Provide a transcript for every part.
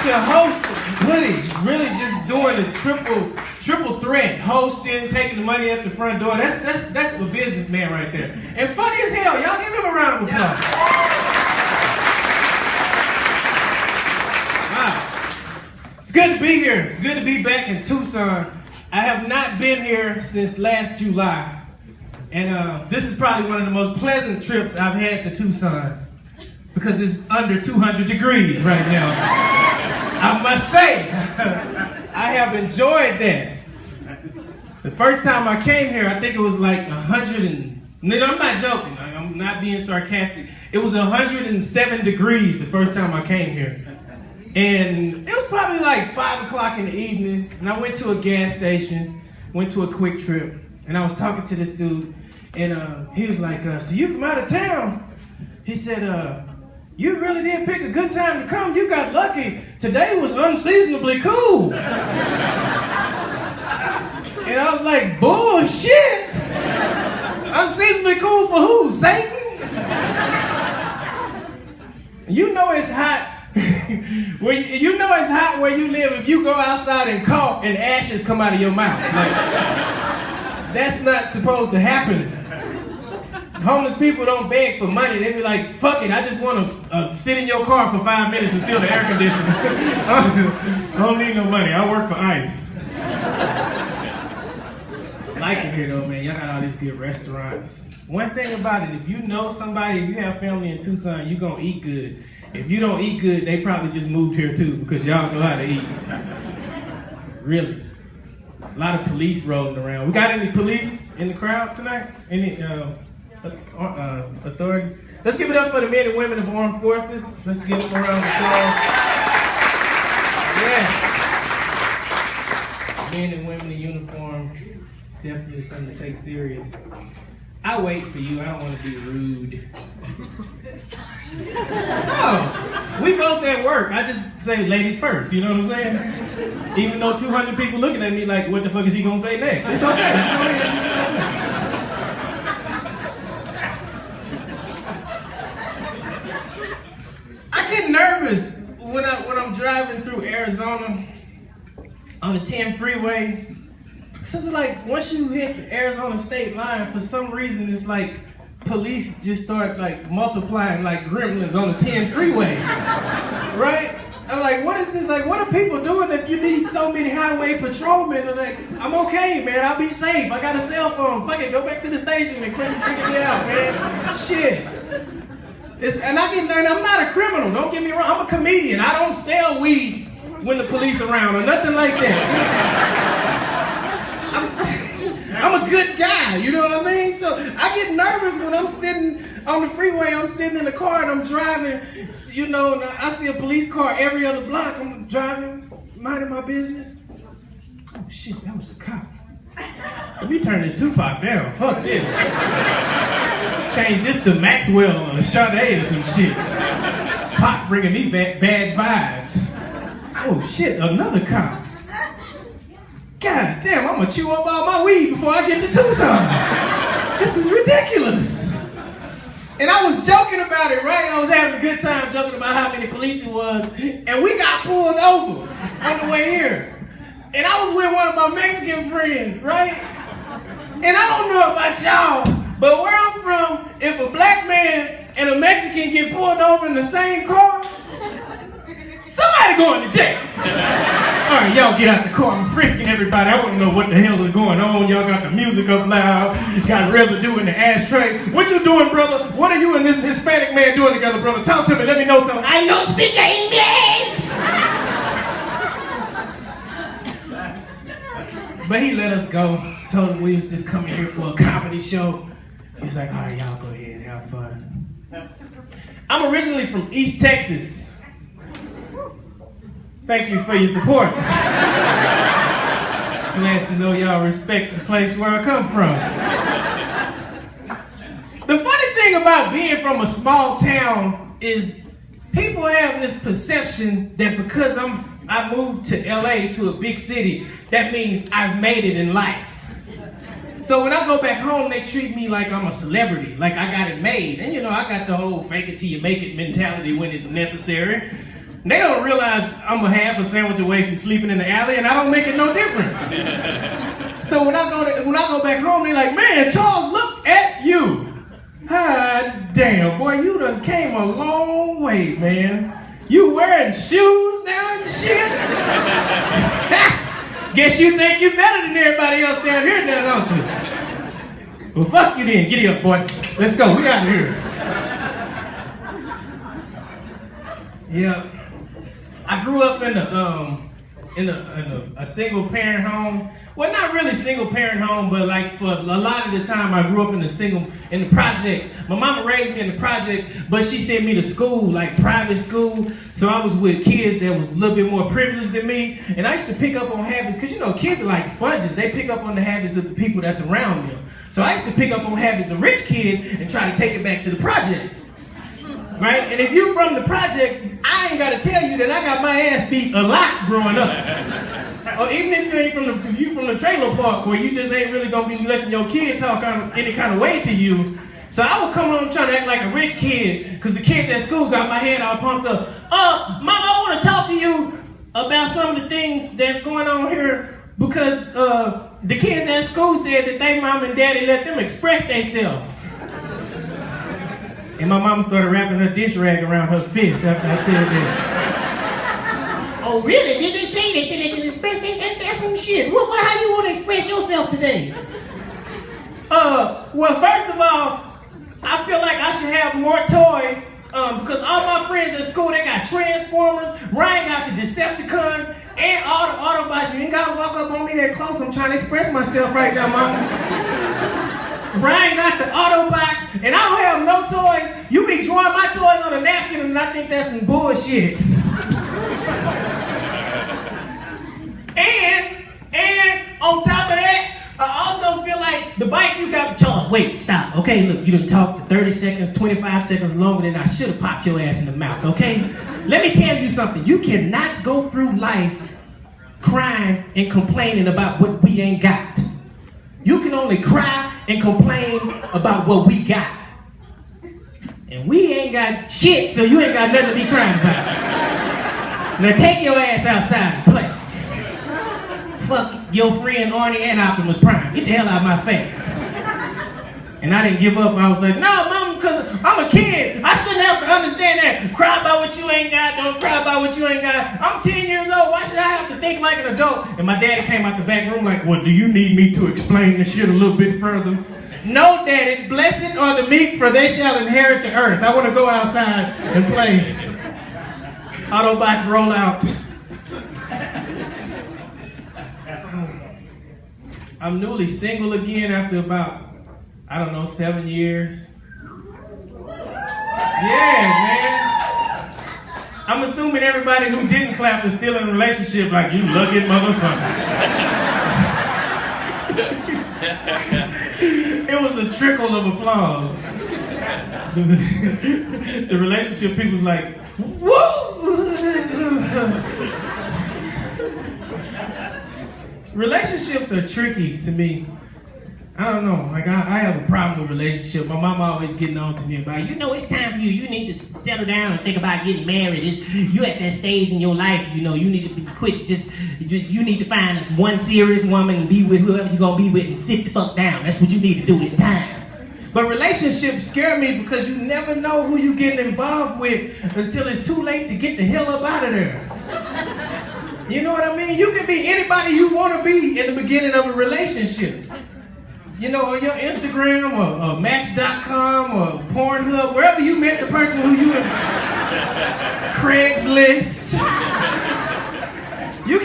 to host Woody, really just doing the triple threat, hosting, taking the money at the front door. That's a businessman right there. And funny as hell, y'all give him a round of applause. Wow. It's good to be here. It's good to be back in Tucson. I have not been here since last July. And this is probably one of the most pleasant trips I've had to Tucson because it's under 200 degrees right now. I must say, I have enjoyed that. The first time I came here, I think it was like 100 and, no, I'm not joking, I'm not being sarcastic. It was 107 degrees the first time I came here. And it was probably like 5 o'clock in the evening, and I went to a gas station, went to a Quick Trip, and I was talking to this dude, and he was like, so you from out of town? He said, you really did pick a good time to come. You got lucky. Today was unseasonably cool. And I was like, bullshit. Unseasonably cool for who? Satan? You know it's hot. You know it's hot where you live if you go outside and cough and ashes come out of your mouth. Like, that's not supposed to happen. Homeless people don't beg for money. They be like, fuck it, I just want to sit in your car for 5 minutes and feel the air conditioner. I don't need no money. I work for ICE. I like it here though, man. Y'all got all these good restaurants. One thing about it, if you know somebody, if you have family in Tucson, you gonna eat good. If you don't eat good, they probably just moved here too because y'all know how to eat. Really. A lot of police rolling around. We got any police in the crowd tonight? Any authority? Let's give it up for the men and women of armed forces. Let's give them a round of applause. Yes. Men and women in uniform. It's definitely something to take serious. I wait for you. I don't want to be rude. Sorry. No, we both at work. I just say ladies first. You know what I'm saying? Even though 200 people looking at me like, what the fuck is he gonna say next? It's okay. I get nervous when I'm driving through Arizona on the 10 freeway. So it's like, once you hit the Arizona state line, for some reason, it's like police just start like multiplying like gremlins on the 10 freeway, right? I'm like, what is this? Like, what are people doing that you need so many highway patrolmen? I'm like, I'm okay, man, I'll be safe. I got a cell phone. Fuck it, go back to the station and quit freaking me out, man. Shit. And I'm not a criminal, don't get me wrong. I'm a comedian. I don't sell weed when the police around or nothing like that. I'm a good guy, you know what I mean? So I get nervous when I'm sitting on the freeway, I'm sitting in the car and I'm driving, you know, and I see a police car every other block. I'm driving, minding my business. Oh shit, that was a cop. Let me turn this Tupac down, fuck this. Change this to Maxwell or Sade or some shit. Pop bringing me bad vibes. Oh shit, another cop. God damn, I'm gonna chew up all my weed before I get to Tucson. This is ridiculous. And I was joking about it, right? I was having a good time joking about how many police it was. And we got pulled over on the way here. And I was with one of my Mexican friends, right? And I don't know about y'all, but where I'm from, if a black man and a Mexican get pulled over in the same car, somebody going to jail. All right, y'all get out the car. I'm frisking everybody. I want to know what the hell is going on. Y'all got the music up loud. Got residue in the ashtray. What you doing, brother? What are you and this Hispanic man doing together, brother? Talk to me. Let me know something. I don't speak English. But he let us go. Told him we was just coming here for a comedy show. He's like, all right, y'all go ahead. Have fun. I'm originally from East Texas. Thank you for your support. Glad to know y'all respect the place where I come from. The funny thing about being from a small town is people have this perception that because I moved to LA, to a big city, that means I've made it in life. So when I go back home, they treat me like I'm a celebrity, like I got it made. And you know, I got the whole fake it till you make it mentality when it's necessary. They don't realize I'm a half a sandwich away from sleeping in the alley, and I don't make it no difference. So when I go back home, they're like, man, Charles, look at you. Ah, damn, boy, you done came a long way, man. You wearing shoes now and shit? Guess you think you better than everybody else down here now, don't you? Well, fuck you then. Giddy up, boy. Let's go. We out of here. Yeah. I grew up in a single parent home. Well, not really single parent home, but like for a lot of the time I grew up in the projects. My mama raised me in the projects, but she sent me to school, like private school. So I was with kids that was a little bit more privileged than me. And I used to pick up on habits, because you know, kids are like sponges. They pick up on the habits of the people that's around them. So I used to pick up on habits of rich kids and try to take it back to the projects. Right? And if you from the projects, I ain't gotta tell you that I got my ass beat a lot growing up. Or even if you ain't from the trailer park where you just ain't really gonna be letting your kid talk any kind of way to you. So I would come home trying to act like a rich kid, because the kids at school got my head all pumped up. Mama, I wanna talk to you about some of the things that's going on here, because the kids at school said that they mom and daddy let them express themselves. And my mama started wrapping her dish rag around her fist after I said that. Oh, really? Did they tell you they said they can express themselves? That's some shit. Well, how you want to express yourself today? Well, first of all, I feel like I should have more toys, because all my friends at school, they got Transformers, Ryan got the Decepticons, and all the Autobots. You ain't gotta walk up on me that close. I'm trying to express myself right now, mama. Brian got the Autobots, and I don't have no toys. You be drawing my toys on a napkin, and I think that's some bullshit. and on top of that, I also feel like the bike you got, Charles, wait, stop. Okay, look, you done talked for 30 seconds, 25 seconds longer than I should have popped your ass in the mouth, okay? Let me tell you something. You cannot go through life crying and complaining about what we ain't got. You can only cry and complain about what we got. And we ain't got shit, so you ain't got nothing to be crying about. Now take your ass outside and play. Fuck your friend Arnie and Optimus Prime. Get the hell out of my face. And I didn't give up. I was like, no, mama, because I'm a kid. I shouldn't have to understand that. Cry about what you ain't got. Don't cry about what you ain't got. I'm 10 years old. Why should I have to think like an adult? And my daddy came out the back room like, well, do you need me to explain this shit a little bit further? No, daddy. Blessed are the meek, for they shall inherit the earth. I want to go outside and play. Autobots roll out. I'm newly single again after about, I don't know, 7 years. Yeah, man. I'm assuming everybody who didn't clap is still in a relationship, like, you lucky motherfucker. It was a trickle of applause. The relationship people's like, woo! Relationships are tricky to me. I don't know, like I have a problem with relationships. My mama always getting on to me about, you know, it's time for you. You need to settle down and think about getting married. You at that stage in your life, you know, you need to be quit. You need to find this one serious woman and be with whoever you're gonna be with and sit the fuck down. That's what you need to do. It's time. But relationships scare me because you never know who you're getting involved with until it's too late to get the hell up out of there. You know what I mean? You can be anybody you want to be in the beginning of a relationship. You know, on your Instagram or Match.com or Pornhub, wherever you met the person who you Craigslist. You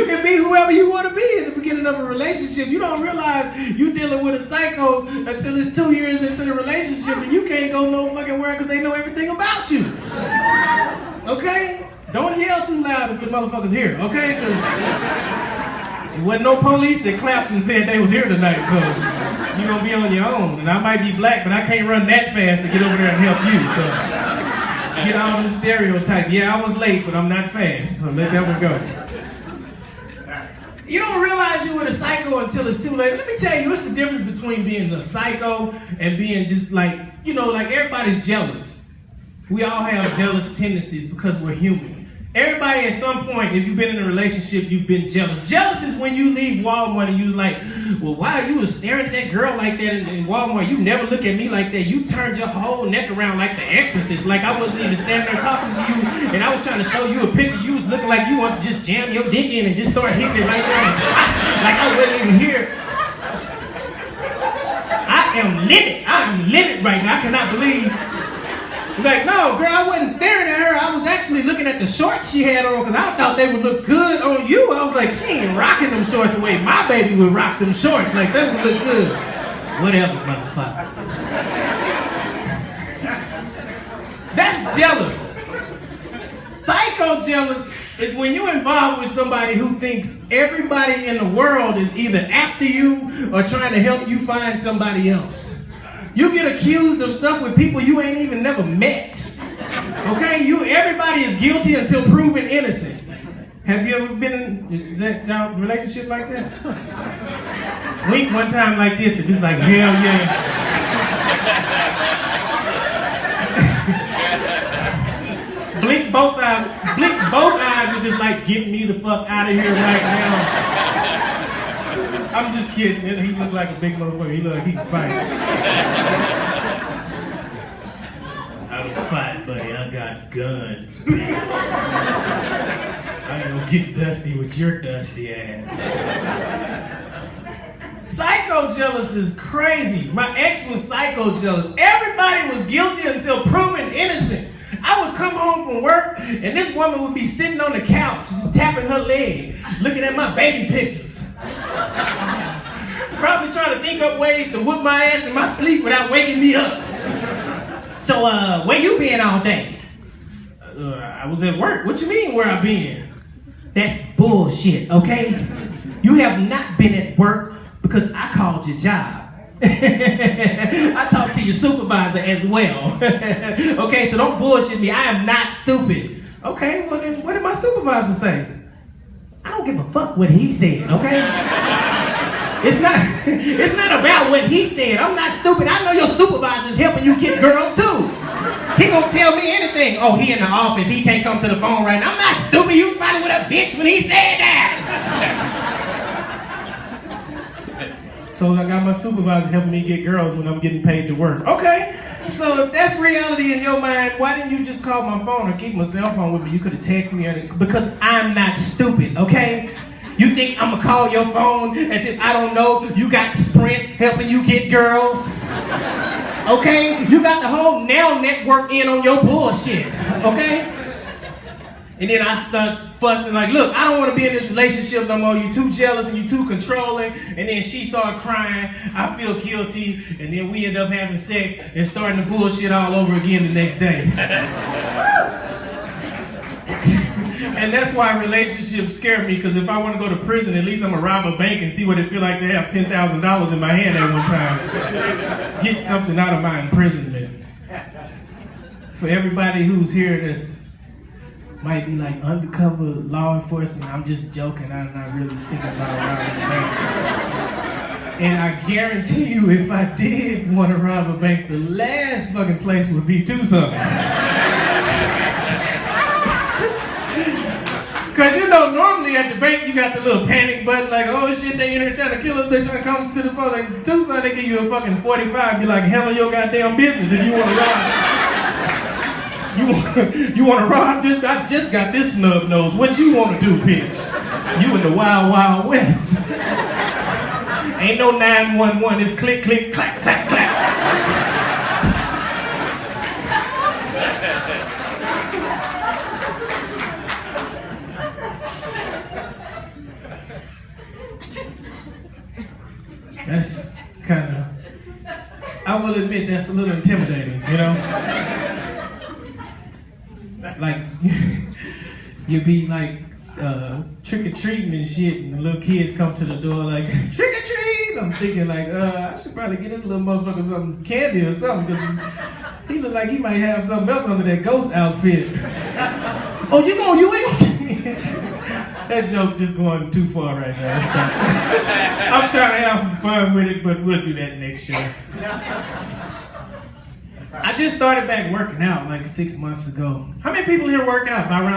can be whoever you want to be in the beginning of a relationship. You don't realize you're dealing with a psycho until it's 2 years into the relationship and you can't go no fucking where because they know everything about you. Okay? Don't yell too loud if the motherfucker's here, okay? There wasn't no police that clapped and said they was here tonight, so you're gonna be on your own. And I might be black, but I can't run that fast to get over there and help you, so get all them stereotypes. Yeah, I was late, but I'm not fast, so let that one go. You don't realize you're with a psycho until it's too late. Let me tell you, what's the difference between being a psycho and being just like, you know, like everybody's jealous. We all have jealous tendencies because we're human. Everybody at some point, if you've been in a relationship, you've been jealous. Jealous is when you leave Walmart and you was like, well, why you was staring at that girl like that in Walmart? You never look at me like that. You turned your whole neck around like the Exorcist. Like I wasn't even standing there talking to you and I was trying to show you a picture. You was looking like you want to just jam your dick in and just start hitting it right there and spot. Like I wasn't even here. I am livid right now. I cannot believe. Like, no, girl, I wasn't staring at her. I was actually looking at the shorts she had on because I thought they would look good on you. I was like, she ain't rocking them shorts the way my baby would rock them shorts. Like, they would look good. Whatever, motherfucker. That's jealous. Psycho-jealous is when you're involved with somebody who thinks everybody in the world is either after you or trying to help you find somebody else. You get accused of stuff with people you ain't even never met. Okay? Everybody is guilty until proven innocent. Have you ever been in a relationship like that? Wink one time like this if it's like, hell yeah. Blink both eyes if it's like, get me the fuck out of here right now. I'm just kidding. He looked like a big motherfucker. He looked like he can fight. I don't fight, buddy. I got guns. I ain't gonna get dusty with your dusty ass. Psycho-jealous is crazy. My ex was psycho-jealous. Everybody was guilty until proven innocent. I would come home from work and this woman would be sitting on the couch just tapping her leg, looking at my baby pictures. Probably trying to think up ways to whoop my ass in my sleep without waking me up. So, where you been all day? I was at work. What you mean, where I been? That's bullshit, okay? You have not been at work because I called your job. I talked to your supervisor as well. Okay, so don't bullshit me. I am not stupid. Okay, well then what did my supervisor say? I don't give a fuck what he said, okay? It's not about what he said. I'm not stupid. I know your supervisor's helping you get girls too. He gonna tell me anything. Oh, he in the office. He can't come to the phone right now. I'm not stupid. You was probably with a bitch when he said that. So I got my supervisor helping me get girls when I'm getting paid to work. Okay, so if that's reality in your mind, why didn't you just call my phone or keep my cell phone with me? You could have texted me because I'm not stupid, okay? You think I'm gonna call your phone as if I don't know you got Sprint helping you get girls? Okay? You got the whole Now network in on your bullshit, okay? And then I start fussing like, look, I don't want to be in this relationship no more. You too jealous and you too controlling. And then she started crying. I feel guilty. And then we end up having sex and starting the bullshit all over again the next day. And that's why relationships scare me, because if I want to go to prison, at least I'm going to rob a bank and see what it feel like to have $10,000 in my hand at one time. Get something out of my imprisonment. For everybody who's here that's might be like undercover law enforcement, I'm just joking. I'm not really thinking about robbing a bank. And I guarantee you, if I did want to rob a bank, the last fucking place would be Tucson. Because you know, normally at the bank, you got the little panic button, like, oh shit, they in here trying to kill us, they trying to come to the phone. Like, Tucson, they give you a fucking 45, be like, handle your goddamn business if you want to rob. You want to rob this? I just got this snub nose. What you want to do, bitch? You in the wild, wild west. Ain't no 911, it's click, click, clack, clack, clack. That's kind of, I will admit that's a little intimidating, you know? Like, you be like trick-or-treating and shit, and the little kids come to the door like, trick-or-treat! I'm thinking like, I should probably get this little motherfucker some candy or something, because he look like he might have something else under that ghost outfit. Oh, you ain't That joke just going too far right now. I'm trying to have some fun with it, but we'll do that next show. I just started back working out like 6 months ago. How many people here work out? By around